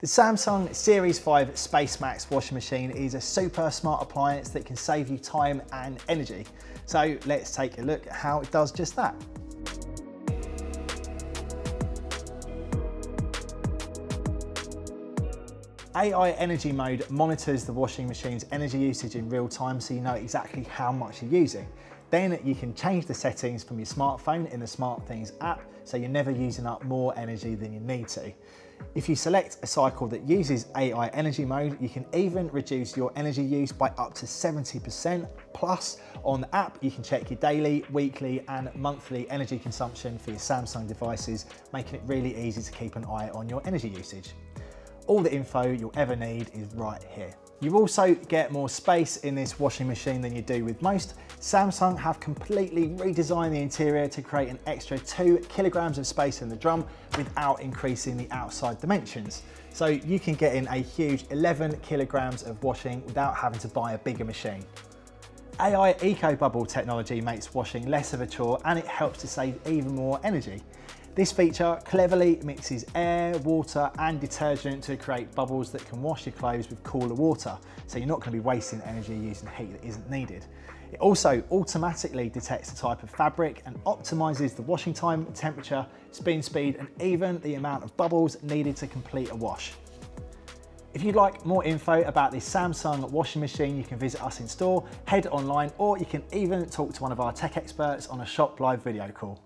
The Samsung Series 5 SpaceMax washing machine is a super smart appliance that can save you time and energy. So let's take a look at how it does just that. AI Energy Mode monitors the washing machine's energy usage in real time so you know exactly how much you're using. Then you can change the settings from your smartphone in the SmartThings app so you're never using up more energy than you need to. If you select a cycle that uses AI Energy Mode, you can even reduce your energy use by up to 70%. Plus, on the app, you can check your daily, weekly and monthly energy consumption for your Samsung devices, making it really easy to keep an eye on your energy usage. All the info you'll ever need is right here. You also get more space in this washing machine than you do with most. Samsung have completely redesigned the interior to create an extra 2 kilograms of space in the drum without increasing the outside dimensions. So you can get in a huge 11 kilograms of washing without having to buy a bigger machine. AI Eco Bubble technology makes washing less of a chore and it helps to save even more energy. This feature cleverly mixes air, water and detergent to create bubbles that can wash your clothes with cooler water, so you're not going to be wasting energy using heat that isn't needed. It also automatically detects the type of fabric and optimises the washing time, temperature, spin speed and even the amount of bubbles needed to complete a wash. If you'd like more info about this Samsung washing machine, you can visit us in store, head online, or you can even talk to one of our tech experts on a Shop Live video call.